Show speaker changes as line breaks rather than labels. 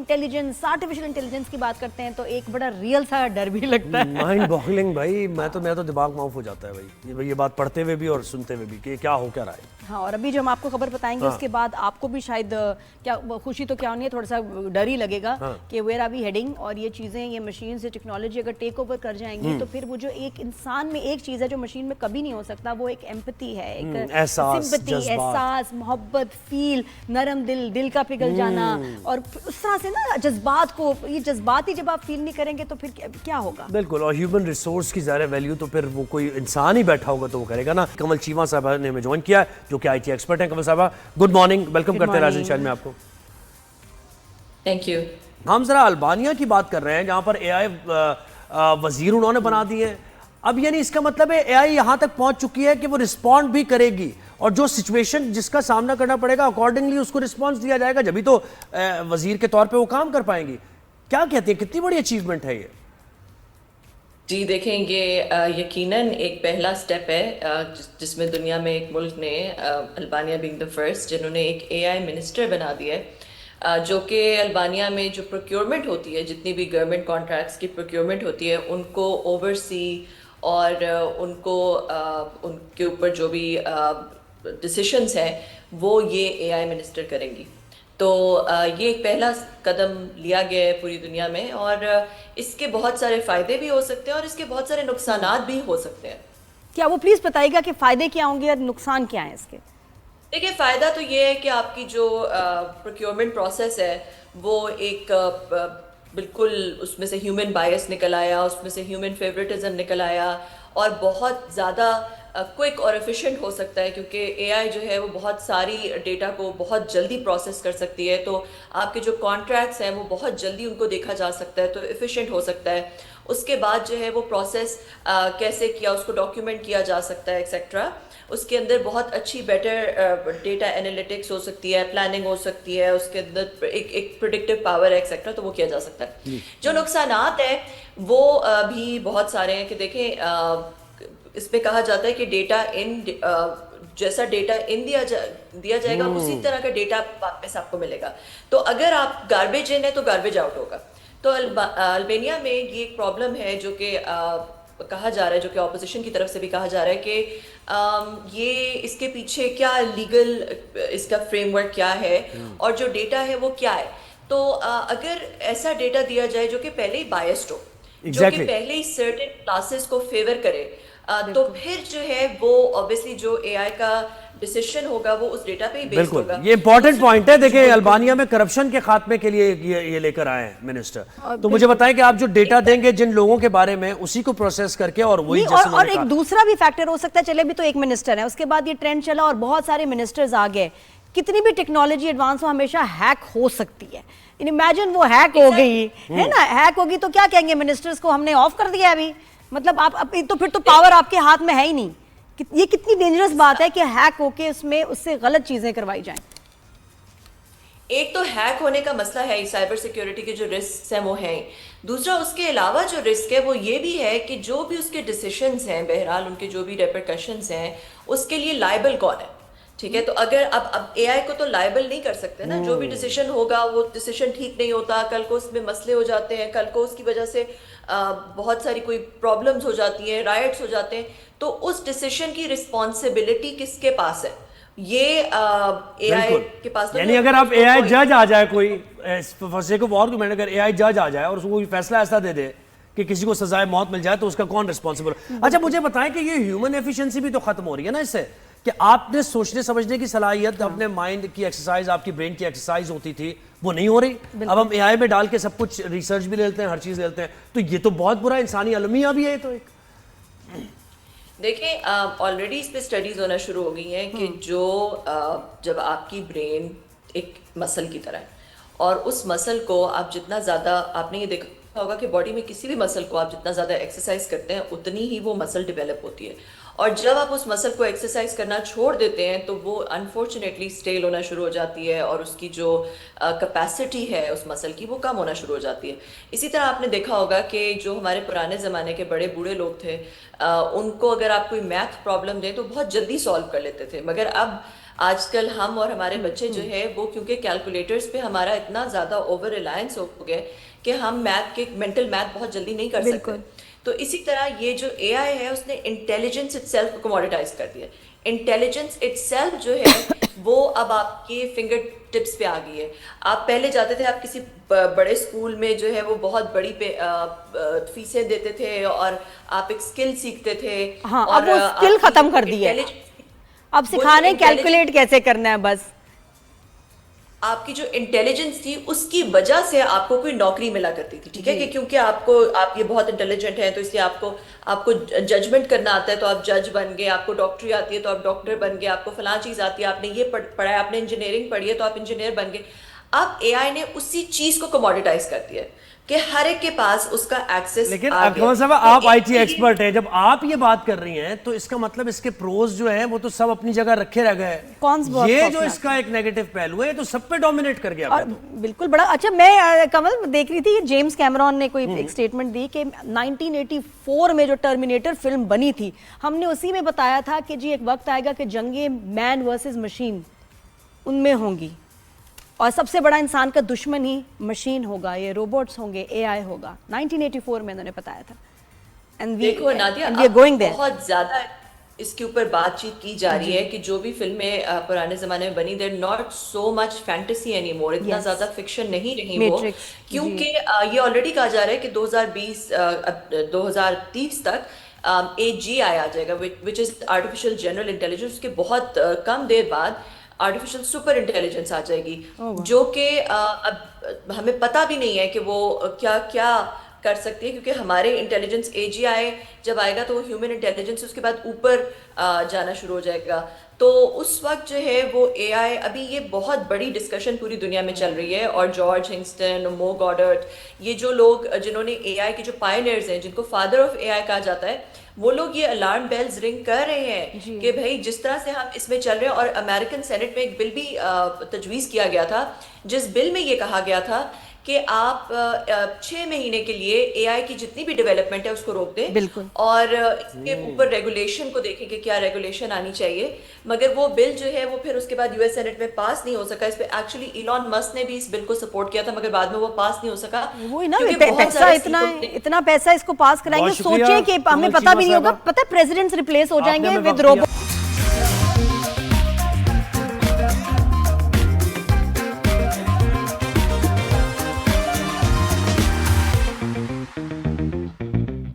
Intelligence, artificial intelligence की बात करते हैं तो एक बड़ा रियल सा डर भी लगता है.
माइंड बॉगलिंग भाई, मैं तो दिमाग माउफ हो जाता है भाई ये बात पढ़ते हुए भी और सुनते हुए भी कि क्या हो क्या रहा है.
हाँ, और अभी जो हम आपको खबर बताएंगे उसके बाद आपको भी शायद क्या खुशी तो क्या होनी है, थोड़ा सा डर ही लगेगा कि वेयर आर वी हेडिंग. और ये चीज़ें, ये मशीन से टेक्नोलॉजी अगर टेक ओवर कर जाएंगी तो फिर वो जो एक इंसान में एक चीज़ है जो मशीन में कभी नहीं हो सकता, वो एक एम्पैथी है, एक सिंपैथी, एहसास, मोहब्बत, फील, नरम दिल का पिघल जाना. और उस तरह से ना जज्बात को, ये जज्बात ही जब आप फील नहीं करेंगे तो फिर क्या होगा.
बिल्कुल. और ह्यूमन रिसोर्स की ज़्यादा वैल्यू तो फिर वो कोई इंसान ही बैठा होगा तो वो करेगा ना. कमल चीमा साहबा ने हमें ज्वाइन किया, जो कि आईटी एक्सपर्ट हैं. कमल साहबा, गुड मॉर्निंग, वेलकम करते हैं राइजिंग शाइन में आपको.
Thank you.
हम जरा अल्बानिया की बात कर रहे हैं जहां पर एआई वजीर उन्होंने बना दिए हैं. अब यानी इसका मतलब है एआई यहां तक पहुंच चुकी है कि वो रिस्पॉन्ड भी करेगी और जो सिचुएशन जिसका सामना करना पड़ेगा अकॉर्डिंगली उसको रिस्पॉन्स दिया जाएगा, जब भी तो वजीर के तौर पे वो काम कर पाएंगी. क्या कहते हैं, कितनी बड़ी अचीवमेंट है ये?
जी देखें, ये यकीनन एक पहला स्टेप है जिसमें दुनिया में एक मुल्क ने, अल्बानिया बीइंग द फर्स्ट, जिन्होंने एक एआई मिनिस्टर बना दिया है, जो कि अल्बानिया में जो प्रोक्योरमेंट होती है, जितनी भी गवर्नमेंट कॉन्ट्रैक्ट्स की प्रोक्योरमेंट होती है, उनको ओवरसी और उनको उनके ऊपर जो भी डिसीशंस हैं वो ये एआई मिनिस्टर करेंगी. तो ये एक पहला कदम लिया गया है पूरी दुनिया में और इसके बहुत सारे फ़ायदे भी हो सकते हैं और इसके बहुत सारे नुकसानात भी हो सकते हैं.
क्या वो प्लीज़ बताइएगा कि फ़ायदे क्या होंगे और नुकसान क्या है इसके?
देखिए, फ़ायदा तो ये है कि आपकी जो प्रोक्योरमेंट प्रोसेस है वो एक बिल्कुल उसमें से ह्यूमन बायस निकल आया, उसमें से ह्यूमन फेवरेटिज्म निकल आया और बहुत ज़्यादा क्विक और एफिशिएंट हो सकता है, क्योंकि एआई जो है वो बहुत सारी डेटा को बहुत जल्दी प्रोसेस कर सकती है. तो आपके जो कॉन्ट्रैक्ट्स हैं वो बहुत जल्दी उनको देखा जा सकता है, तो एफिशिएंट हो सकता है. उसके बाद जो है वो प्रोसेस कैसे किया उसको डॉक्यूमेंट किया जा सकता है एक्सेट्रा. उसके अंदर बहुत अच्छी बेटर डेटा एनालिटिक्स हो सकती है, प्लानिंग हो सकती है, उसके अंदर एक प्रेडिक्टिव पावर है एक्सेट्रा, तो वो किया जा सकता है. जो नुकसानात है वो भी बहुत सारे हैं कि देखें, इसमें कहा जाता है कि डेटा इन जैसा डेटा इन दिया जाएगा उसी तरह का डेटा वापस आपको मिलेगा. तो अगर आप गार्बेज इन है तो गार्बेज आउट होगा. तो अल्बानिया में ये एक प्रॉब्लम है जो कि कहा जा रहा है, जो कि ऑपोजिशन की तरफ से भी कहा जा रहा है कि ये इसके पीछे क्या लीगल इसका फ्रेमवर्क क्या है और जो डेटा है वो क्या है. तो अगर ऐसा डेटा दिया जाए जो कि पहले ही बायस्ड हो, जो कि पहले ही सर्टेन क्लासेस को फेवर करे, तो फिर जो है वो ऑब्वियसली जो एआई का डिसीजन होगा वो उस डेटा पे ही बेस्ड होगा.
ये इंपॉर्टेंट पॉइंट है. देखिए, अल्बानिया में करप्शन के खात्मे के लिए ये लेकर आए हैं मिनिस्टर. तो मुझे बताएं कि आप जो डेटा देंगे जिन लोगों के बारे में, उसी को प्रोसेस करके और वही
और एक दूसरा भी फैक्टर हो सकता है. चले भी तो एक मिनिस्टर है, उसके बाद ये ट्रेंड चला और बहुत सारे मिनिस्टर्स आ गए. कितनी भी टेक्नोलॉजी एडवांस हो, हमेशा हैक हो सकती है. इमेजिन वो हैक हो गई है ना, हैक होगी तो क्या कहेंगे मिनिस्टर्स को, हमने ऑफ कर दिया अभी. मतलब आप तो फिर तो पावर आपके हाथ में है ही नहीं. ये कितनी डेंजरस बात है कि हैक होके उसमें उससे गलत चीजें करवाई जाएं.
एक तो हैक होने का मसला है, साइबर सिक्योरिटी के जो रिस्क हैं वो हैं. दूसरा, उसके अलावा जो रिस्क है वो ये भी है कि जो भी उसके डिसीशंस हैं, बहरहाल उनके जो भी रेपरकशंस हैं, उसके लिए लायबल कौन है. ठीक है, तो अगर अब एआई को तो लायबल नहीं कर सकते ना. जो भी डिसीजन होगा वो डिसीजन ठीक नहीं होता, कल को उसमें मसले हो जाते हैं, कल को उसकी वजह से बहुत सारी कोई प्रॉब्लम्स हो जाती हैं, राइट्स हो जाते हैं. तो उस डिसीजन की रिस्पॉन्सिबिलिटी किसके पास है? ये एआई के पास.
यानी अगर आप एआई जज आ जाए, कोई फंसे को आर्गुमेंट, अगर एआई जज आ जाए और उसको कोई फैसला ऐसा दे दे कि किसी को सजाए मौत मिल जाए, तो उसका कौन रिस्पॉन्सिबल? अच्छा, मुझे बताएं कि ये ह्यूमन एफिशिएंसी भी तो खत्म हो रही है ना इससे, कि आपने सोचने समझने की सलाहियत, अपने माइंड की एक्सरसाइज, आपकी ब्रेन की एक्सरसाइज होती थी, वो नहीं हो रही. अब हम एआई में डाल के सब कुछ रिसर्च भी ले लेते हैं, हर चीज ले लेते हैं. तो ये तो बहुत बुरा इंसानी अलमिया भी है. तो एक
देखें, ऑलरेडी इस पे स्टडीज होना शुरू हो गई हैं कि जो जब आपकी ब्रेन एक मसल की तरह है और उस मसल को आप जितना ज़्यादा, आपने ये देखा होगा कि बॉडी में किसी भी मसल को आप जितना ज़्यादा एक्सरसाइज करते हैं उतनी ही वो मसल डेवलप होती है. और जब आप उस मसल को एक्सरसाइज करना छोड़ देते हैं तो वो अनफॉर्चुनेटली स्टेल होना शुरू हो जाती है और उसकी जो कैपेसिटी है उस मसल की वो कम होना शुरू हो जाती है. इसी तरह आपने देखा होगा कि जो हमारे पुराने ज़माने के बड़े बूढ़े लोग थे, उनको अगर आप कोई मैथ प्रॉब्लम दें तो बहुत जल्दी सॉल्व कर लेते थे, मगर अब آج کل ہم اور ہمارے بچے جو ہے وہ کیونکہ کیلکولیٹرز پہ ہمارا اتنا زیادہ اوور ریلائنس ہو گئے کہ ہم مینٹل میتھ بہت جلدی نہیں کر سکتے. تو اسی طرح یہ جو اے آئی ہے اس نے انٹیلیجنس اٹ سیلف کو کموڈیٹائز کر دیا. انٹیلیجنس اٹ سیلف جو ہے وہ اب آپ کے فنگر ٹپس پہ آ گئی ہے. آپ پہلے جاتے تھے آپ کسی بڑے اسکول میں جو ہے وہ بہت بڑی فیسیں دیتے تھے اور آپ ایک اسکل سیکھتے تھے.
ہاں اب وہ اسکل ختم کر دی ہے, اب سکھا رہے ہیں کیلکولیٹ کیسے کرنا ہے. بس
آپ کی جو انٹیلیجنس تھی اس کی وجہ سے آپ کو کوئی نوکری ملا کرتی تھی, ٹھیک ہے, کہ کیونکہ آپ یہ بہت انٹیلیجنٹ ہیں تو اس لیے آپ کو ججمنٹ کرنا آتا ہے تو آپ جج بن گئے, آپ کو ڈاکٹری آتی ہے تو آپ ڈاکٹر بن گئے, آپ کو فلاں چیز آتی ہے, آپ نے یہ پڑھا ہے, آپ نے انجینئرنگ پڑھی ہے تو آپ انجینئر بن گئے. اب اے آئی نے اسی چیز کو کموڈیٹائز کر دیا کہ ہر ایک کے پاس اس کا ایکسس.
لیکن اکمل صاحب آپ آئی ٹی ایکسپرٹ ہیں, جب آپ یہ بات کر رہی ہیں تو اس کا مطلب اس کے پروز جو ہیں وہ تو سب اپنی جگہ رکھے رہ گئے. یہ جو اس کا ایک نیگیٹو پہلو ہے تو سب پہ ڈومینیٹ کر گیا.
بالکل بڑا اچھا. میں کمل دیکھ رہی تھی جیمز کیمرون نے کوئی ایک سٹیٹمنٹ دی کہ 1984 میں جو ٹرمینیٹر فلم بنی تھی ہم نے اسی میں بتایا تھا کہ جی ایک وقت آئے گا کہ جنگیں مین ورسز مشین ان میں ہوں گی اور سب سے بڑا انسان کا دشمن ہی مشین ہوگا, یہ روبوٹس ہوں گے, اے آئی ہوگا. 1984 میں انہوں نے بتایا تھا.
دیکھو نادیہ بہت زیادہ اس کے اوپر بات چیت کی جا رہی ہے کہ جو بھی فلمیں پرانے زمانے میں بنی they're not so much fantasy anymore, اتنا زیادہ فکشن نہیں رہی وہ, کیونکہ یہ آلریڈی کہا جا رہا ہے کہ 2030 تک AG آ جائے گا which is artificial general intelligence. اس کے بہت کم دیر بعد آرٹیفیشل سپر انٹیلیجنس آ جائے گی جو کہ اب ہمیں پتہ بھی نہیں ہے کہ وہ کیا کیا کر سکتی ہے, کیونکہ ہمارے انٹیلیجنس اے جی آئے جب آئے گا تو وہ ہیومن انٹیلیجنس اس کے بعد اوپر جانا شروع ہو جائے گا. تو اس وقت جو ہے وہ اے آئی, ابھی یہ بہت بڑی ڈسکشن پوری دنیا میں چل رہی ہے, اور جارج ہنگسٹن, مو گوڈرٹ, یہ جو لوگ جنہوں نے اے آئی کے جو پائنیئرز ہیں جن کو فادر آف اے آئی کہا جاتا ہے, وہ لوگ یہ الارم بیلز رنگ کر رہے ہیں کہ بھائی جس طرح سے ہم اس میں چل رہے ہیں. اور امریکن سینٹ میں ایک بل بھی تجویز کیا گیا تھا جس بل میں یہ کہا گیا تھا کہ آپ 6 مہینے کے لیے اے آئی کی جتنی بھی ڈیولپمنٹ ہے اس کو روک دیں, اور اس کے اوپر ریگولیشن کو دیکھیں کہ کیا ریگولیشن آنی چاہیے. مگر وہ بل جو ہے وہ پھر اس کے بعد یو ایس سینٹ میں پاس نہیں ہو سکا. اس پہ ایکچولی ایلون مسک نے بھی اس بل کو سپورٹ کیا تھا مگر بعد میں وہ پاس نہیں ہو سکا.
وہی نا, اتنا پیسہ اس کو پاس کرائیں گے, سوچیں کہ ہمیں پتہ بھی نہیں ہوگا, پتہ پریزیڈنٹس ریپلیس ہو جائیں گے ود روبوٹ.